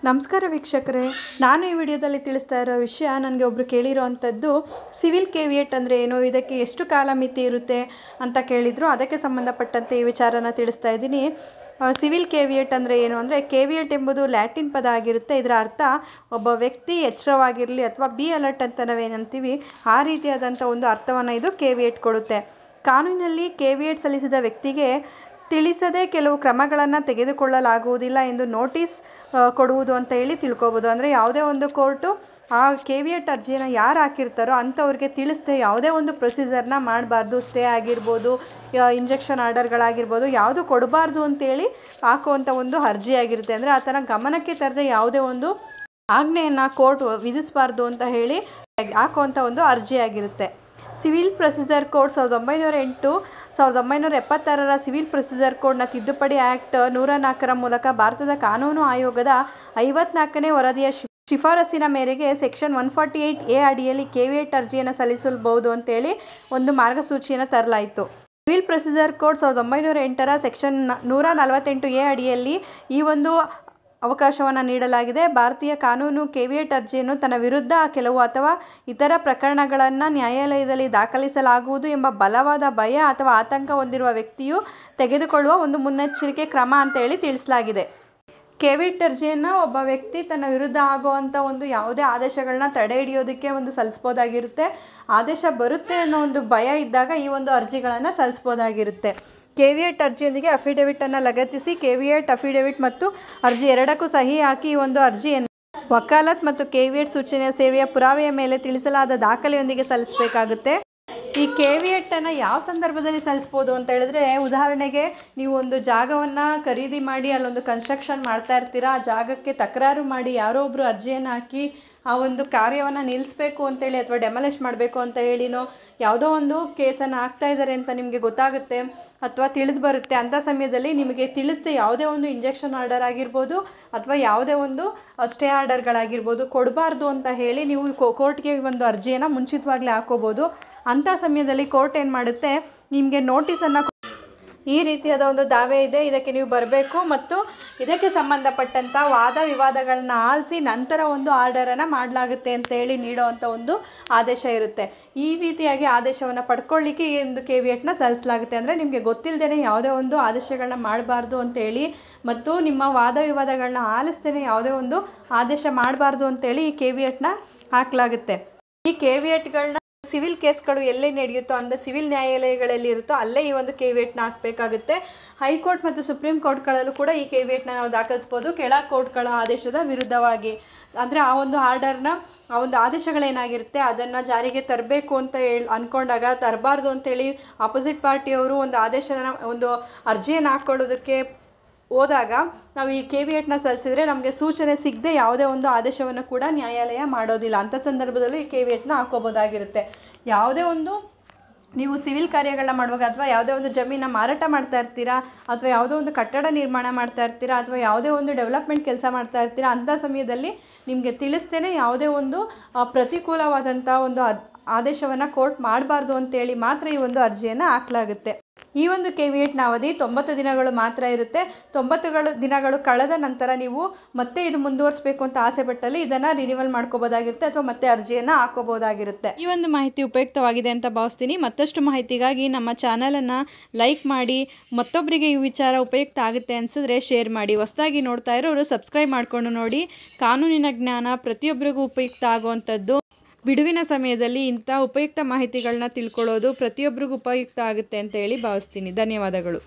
ನಮಸ್ಕಾರ ವೀಕ್ಷಕರೇ, ನಾನು ಈ ವಿಡಿಯೋದಲ್ಲಿ ತಿಳಿಸ್ತಾ ಇರೋ ವಿಷಯ ನನಗೆ ಒಬ್ಬರು ಕೇಳಿರೋವಂಥದ್ದು ಸಿವಿಲ್ ಕೇವಿಯೇಟ್ ಅಂದರೆ ಏನು, ಇದಕ್ಕೆ ಎಷ್ಟು ಕಾಲ ಮಿತಿ ಇರುತ್ತೆ ಅಂತ ಕೇಳಿದರು. ಅದಕ್ಕೆ ಸಂಬಂಧಪಟ್ಟಂತೆ ಈ ವಿಚಾರನ ತಿಳಿಸ್ತಾ ಇದ್ದೀನಿ. ಸಿವಿಲ್ ಕೇವಿಯೇಟ್ ಅಂದರೆ ಏನು ಅಂದರೆ, ಕೇವಿಯೇಟ್ ಎಂಬುದು ಲ್ಯಾಟಿನ್ ಪದ ಆಗಿರುತ್ತೆ. ಇದರ ಅರ್ಥ ಒಬ್ಬ ವ್ಯಕ್ತಿ ಎಚ್ಚರವಾಗಿರಲಿ ಅಥವಾ ಬಿ ಅಲರ್ಟ್ ಅಂತ ನಾವೇನಂತೀವಿ, ಆ ರೀತಿಯಾದಂಥ ಒಂದು ಅರ್ಥವನ್ನು ಇದು ಕೇವಿಯೇಟ್ ಕೊಡುತ್ತೆ. ಕಾನೂನಿನಲ್ಲಿ ಕೇವಿಯೇಟ್ ಸಲ್ಲಿಸಿದ ವ್ಯಕ್ತಿಗೆ ತಿಳಿಸದೆ ಕೆಲವು ಕ್ರಮಗಳನ್ನು ತೆಗೆದುಕೊಳ್ಳಲಾಗುವುದಿಲ್ಲ ಎಂದು ನೋಟಿಸ್ ಕೊಡುವುದು ಅಂತ ಹೇಳಿ ತಿಳ್ಕೊಬೋದು. ಅಂದರೆ ಯಾವುದೇ ಒಂದು ಕೋರ್ಟು ಆ ಕೇವಿಯೇಟ್ ಅರ್ಜಿಯನ್ನು ಯಾರು ಹಾಕಿರ್ತಾರೋ ಅಂಥವ್ರಿಗೆ ತಿಳಿಸ್ದೆ ಯಾವುದೇ ಒಂದು ಪ್ರೊಸೀಜರ್ನ ಮಾಡಬಾರ್ದು. ಸ್ಟೇ ಆಗಿರ್ಬೋದು, ಇಂಜೆಕ್ಷನ್ ಆರ್ಡರ್ಗಳಾಗಿರ್ಬೋದು, ಯಾವುದು ಕೊಡಬಾರ್ದು ಅಂತೇಳಿ ಹಾಕುವಂಥ ಒಂದು ಅರ್ಜಿ ಆಗಿರುತ್ತೆ. ಅಂದರೆ ಆತನ ಗಮನಕ್ಕೆ ತರದೆ ಯಾವುದೇ ಒಂದು ಆಜ್ಞೆಯನ್ನು ಕೋರ್ಟ್ ವಿಧಿಸಬಾರ್ದು ಅಂತ ಹೇಳಿ ಹಾಕುವಂಥ ಒಂದು ಅರ್ಜಿ ಆಗಿರುತ್ತೆ. Civil procedure code 1976 civil procedure ಕೋಡ್ನ ತಿದ್ದುಪಡಿ ಆ್ಯಕ್ಟ್ 104 ಮೂಲಕ ಭಾರತದ ಕಾನೂನು ಆಯೋಗದ 54ನೇ ವರದಿಯ ಶಿಫಾರಸಿನ ಮೇರೆಗೆ ಸೆಕ್ಷನ್ 148A ಅಡಿಯಲ್ಲಿ ಕೇವಿಯೇಟ್ ಅರ್ಜಿಯನ್ನು ಸಲ್ಲಿಸಬಹುದು ಅಂತೇಳಿ ಒಂದು ಮಾರ್ಗಸೂಚಿಯನ್ನು ತರಲಾಯಿತು. Civil procedure code 1908 section 148A ಅಡಿಯಲ್ಲಿ ಈ ಒಂದು ಅವಕಾಶವನ್ನು ನೀಡಲಾಗಿದೆ. ಭಾರತೀಯ ಕಾನೂನು ಕೇವಿಯೇಟ್ ಅರ್ಜಿಯನ್ನು ತನ್ನ ವಿರುದ್ಧ ಕೆಲವು ಅಥವಾ ಇತರ ಪ್ರಕರಣಗಳನ್ನು ನ್ಯಾಯಾಲಯದಲ್ಲಿ ದಾಖಲಿಸಲಾಗುವುದು ಎಂಬ ಬಲವಾದ ಭಯ ಅಥವಾ ಆತಂಕ ಹೊಂದಿರುವ ವ್ಯಕ್ತಿಯು ತೆಗೆದುಕೊಳ್ಳುವ ಒಂದು ಮುನ್ನೆಚ್ಚರಿಕೆ ಕ್ರಮ ಅಂತ ಹೇಳಿ ತಿಳಿಸಲಾಗಿದೆ. ಕೇವಿಯೇಟ್ ಅರ್ಜಿಯನ್ನು ಒಬ್ಬ ವ್ಯಕ್ತಿ ತನ್ನ ವಿರುದ್ಧ ಆಗುವಂಥ ಒಂದು ಯಾವುದೇ ಆದೇಶಗಳನ್ನ ತಡೆ ಹಿಡಿಯೋದಕ್ಕೆ ಒಂದು ಸಲ್ಲಿಸ್ಬೋದಾಗಿರುತ್ತೆ. ಆದೇಶ ಬರುತ್ತೆ ಅನ್ನೋ ಒಂದು ಭಯ ಇದ್ದಾಗ ಈ ಒಂದು ಅರ್ಜಿಗಳನ್ನು ಸಲ್ಲಿಸ್ಬೋದಾಗಿರುತ್ತೆ. ಕೇವಿಯೇಟ್ ಅರ್ಜಿಯೊಂದಿಗೆ ಅಫಿಡವಿಟನ್ನು ಲಗತ್ತಿಸಿ ಕೇವಿಯೇಟ್ ಅಫಿಡವಿಟ್ ಮತ್ತು ಅರ್ಜಿ ಎರಡಕ್ಕೂ ಸಹಿ ಹಾಕಿ ಈ ಒಂದು ಅರ್ಜಿಯನ್ನು ವಕಾಲತ್ ಮತ್ತು ಕೇವಿಯೇಟ್ ಸೂಚನೆಯ ಸೇವೆಯ ಪುರಾವೆಯ ಮೇಲೆ ತಿಳಿಸಲಾದ ದಾಖಲೆಯೊಂದಿಗೆ ಸಲ್ಲಿಸಬೇಕಾಗುತ್ತೆ. ಈ ಕೇವಿಯೇಟನ್ನು ಯಾವ ಸಂದರ್ಭದಲ್ಲಿ ಸಲ್ಲಿಸ್ಬೋದು ಅಂತ ಹೇಳಿದ್ರೆ, ಉದಾಹರಣೆಗೆ ನೀವು ಒಂದು ಜಾಗವನ್ನು ಖರೀದಿ ಮಾಡಿ ಅಲ್ಲೊಂದು ಕನ್ಸ್ಟ್ರಕ್ಷನ್ ಮಾಡ್ತಾ ಇರ್ತೀರಾ, ಆ ಜಾಗಕ್ಕೆ ತಕರಾರು ಮಾಡಿ ಯಾರೋ ಒಬ್ಬರು ಅರ್ಜಿಯನ್ನು ಹಾಕಿ ಆ ಒಂದು ಕಾರ್ಯವನ್ನು ನಿಲ್ಲಿಸಬೇಕು ಅಂತೇಳಿ ಅಥವಾ ಡೆಮಾಲಿಷ್ ಮಾಡಬೇಕು ಅಂತ ಹೇಳಿನೋ ಯಾವುದೋ ಒಂದು ಕೇಸನ್ನು ಹಾಕ್ತಾ ಇದ್ದಾರೆ ಅಂತ ನಿಮಗೆ ಗೊತ್ತಾಗುತ್ತೆ ಅಥವಾ ತಿಳಿದು ಬರುತ್ತೆ. ಅಂಥ ಸಮಯದಲ್ಲಿ ನಿಮಗೆ ತಿಳಿಸ್ದೆ ಯಾವುದೇ ಒಂದು ಇಂಜೆಕ್ಷನ್ ಆರ್ಡರ್ ಆಗಿರ್ಬೋದು ಅಥವಾ ಯಾವುದೇ ಒಂದು ಸ್ಟೇ ಆರ್ಡರ್ಗಳಾಗಿರ್ಬೋದು ಕೊಡಬಾರ್ದು ಅಂತ ಹೇಳಿ ನೀವು ಕೋರ್ಟ್ಗೆ ಒಂದು ಅರ್ಜಿಯನ್ನು ಮುಂಚಿತವಾಗ್ಲೇ ಹಾಕೋಬೋದು. ಅಂಥ ಸಮಯದಲ್ಲಿ ಕೋರ್ಟ್ ಏನು ಮಾಡುತ್ತೆ, ನಿಮಗೆ ನೋಟಿಸನ್ನು ಈ ರೀತಿಯಾದ ಒಂದು ದಾವೆ ಇದೆ, ಇದಕ್ಕೆ ನೀವು ಬರಬೇಕು ಮತ್ತು ಇದಕ್ಕೆ ಸಂಬಂಧಪಟ್ಟಂಥ ವಾದ ವಿವಾದಗಳನ್ನ ಆಲಿಸಿ ನಂತರ ಒಂದು ಆರ್ಡರನ್ನು ಮಾಡಲಾಗುತ್ತೆ ಅಂತ ಹೇಳಿ ನೀಡೋವಂಥ ಒಂದು ಆದೇಶ ಇರುತ್ತೆ. ಈ ರೀತಿಯಾಗಿ ಆದೇಶವನ್ನು ಪಡ್ಕೊಳ್ಳಿಕ್ಕೆ ಈ ಒಂದು ಕೇವಿಯೇಟ್ನ ಸಲ್ಲಿಸಲಾಗುತ್ತೆ. ಅಂದರೆ ನಿಮಗೆ ಗೊತ್ತಿಲ್ಲದೇ ಯಾವುದೇ ಒಂದು ಆದೇಶಗಳನ್ನ ಮಾಡಬಾರ್ದು ಅಂತೇಳಿ ಮತ್ತು ನಿಮ್ಮ ವಾದ ವಿವಾದಗಳನ್ನ ಆಲಿಸ್ದೇ ಯಾವುದೇ ಒಂದು ಆದೇಶ ಮಾಡಬಾರ್ದು ಅಂತೇಳಿ ಈ ಕೇವಿಯೇಟ್ನ ಹಾಕಲಾಗುತ್ತೆ. ಈ ಕೇವಿಯೇಟ್ಗಳನ್ನ ಸಿವಿಲ್ ಕೇಸ್ಗಳು ಎಲ್ಲೇ ನಡೆಯುತ್ತೋ ಅಂದರೆ ಸಿವಿಲ್ ನ್ಯಾಯಾಲಯಗಳಲ್ಲಿ ಇರುತ್ತೋ ಅಲ್ಲೇ ಈ ಒಂದು ಕೇವಿಯೇಟ್ನ ಹಾಕಬೇಕಾಗುತ್ತೆ. ಹೈಕೋರ್ಟ್ ಮತ್ತು ಸುಪ್ರೀಂ ಕೋರ್ಟ್ಗಳಲ್ಲೂ ಕೂಡ ಈ ಕೇವಿಯೇಟ್ನ ನಾವು ದಾಖಲಿಸ್ಬೋದು, ಕೆಳ ಕೋರ್ಟ್ಗಳ ಆದೇಶದ ವಿರುದ್ಧವಾಗಿ. ಅಂದರೆ ಆ ಒಂದು ಆರ್ಡರ್ನ ಆ ಒಂದು ಆದೇಶಗಳೇನಾಗಿರುತ್ತೆ ಅದನ್ನು ಜಾರಿಗೆ ತರಬೇಕು ಅಂತ ಅಂದ್ಕೊಂಡಾಗ ತರಬಾರ್ದು ಅಂತೇಳಿ ಆಪೋಸಿಟ್ ಪಾರ್ಟಿಯವರು ಒಂದು ಆದೇಶನ ಒಂದು ಅರ್ಜಿಯನ್ನು ಹಾಕ್ಕೊಳ್ಳೋದಕ್ಕೆ ಹೋದಾಗ ನಾವು ಈ ಕೇವಿಯೇಟ್ನ ಸಲ್ಲಿಸಿದ್ರೆ ನಮಗೆ ಸೂಚನೆ ಸಿಗದೆ ಯಾವುದೇ ಒಂದು ಆದೇಶವನ್ನು ಕೂಡ ನ್ಯಾಯಾಲಯ ಮಾಡೋದಿಲ್ಲ. ಅಂಥ ಸಂದರ್ಭದಲ್ಲಿ ಈ ಕೇವಿಯೇಟ್ನ ಹಾಕೋಬೋದಾಗಿರುತ್ತೆ. ಯಾವುದೇ ಒಂದು ನೀವು ಸಿವಿಲ್ ಕಾರ್ಯಗಳನ್ನ ಮಾಡುವಾಗ ಅಥವಾ ಯಾವುದೇ ಒಂದು ಜಮೀನ ಮಾರಾಟ ಮಾಡ್ತಾ ಇರ್ತೀರಾ ಅಥವಾ ಯಾವುದೋ ಒಂದು ಕಟ್ಟಡ ನಿರ್ಮಾಣ ಮಾಡ್ತಾ ಇರ್ತೀರಾ ಅಥವಾ ಯಾವುದೇ ಒಂದು ಡೆವಲಪ್ಮೆಂಟ್ ಕೆಲಸ ಮಾಡ್ತಾ ಇರ್ತೀರಾ, ಅಂಥ ಸಮಯದಲ್ಲಿ ನಿಮಗೆ ತಿಳಿಸ್ತೇನೆ ಯಾವುದೇ ಒಂದು ಪ್ರತಿಕೂಲವಾದಂಥ ಒಂದು ಆದೇಶವನ್ನು ಕೋರ್ಟ್ ಮಾಡಬಾರ್ದು ಅಂತೇಳಿ ಮಾತ್ರ ಈ ಒಂದು ಅರ್ಜಿಯನ್ನು ಹಾಕಲಾಗುತ್ತೆ. ಈ ಒಂದು ಕೇವಿಯೇಟ್ನ ಅವಧಿ 90 ದಿನಗಳು ಮಾತ್ರ ಇರುತ್ತೆ. 90 ದಿನಗಳು ಕಳೆದ ನಂತರ ನೀವು ಮತ್ತೆ ಇದು ಮುಂದುವರಿಸಬೇಕು ಅಂತ ಆಸೆ ಪಟ್ಟಲ್ಲಿ ಇದನ್ನು ರಿನಿವಲ್ ಮಾಡ್ಕೋಬೋದಾಗಿರುತ್ತೆ ಅಥವಾ ಮತ್ತೆ ಅರ್ಜಿಯನ್ನು ಹಾಕೋಬೋದಾಗಿರುತ್ತೆ. ಈ ಒಂದು ಮಾಹಿತಿ ಉಪಯುಕ್ತವಾಗಿದೆ ಅಂತ ಭಾವಿಸ್ತೀನಿ. ಮತ್ತಷ್ಟು ಮಾಹಿತಿಗಾಗಿ ನಮ್ಮ ಚಾನಲನ್ನು ಲೈಕ್ ಮಾಡಿ, ಮತ್ತೊಬ್ಬರಿಗೆ ಈ ವಿಚಾರ ಉಪಯುಕ್ತ ಆಗುತ್ತೆ ಅನಿಸಿದ್ರೆ ಶೇರ್ ಮಾಡಿ. ಹೊಸದಾಗಿ ನೋಡ್ತಾ ಇರೋರು ಸಬ್ಸ್ಕ್ರೈಬ್ ಮಾಡಿಕೊಂಡು ನೋಡಿ. ಕಾನೂನಿನ ಜ್ಞಾನ ಪ್ರತಿಯೊಬ್ಬರಿಗೂ ಉಪಯುಕ್ತ ಆಗುವಂಥದ್ದು. ಬಿಡುವಿನ ಸಮಯದಲ್ಲಿ ಇಂಥ ಉಪಯುಕ್ತ ಮಾಹಿತಿಗಳನ್ನ ತಿಳ್ಕೊಳ್ಳೋದು ಪ್ರತಿಯೊಬ್ಬರಿಗೂ ಉಪಯುಕ್ತ ಆಗುತ್ತೆ ಅಂತ ಹೇಳಿ ಭಾವಿಸ್ತೀನಿ. ಧನ್ಯವಾದಗಳು.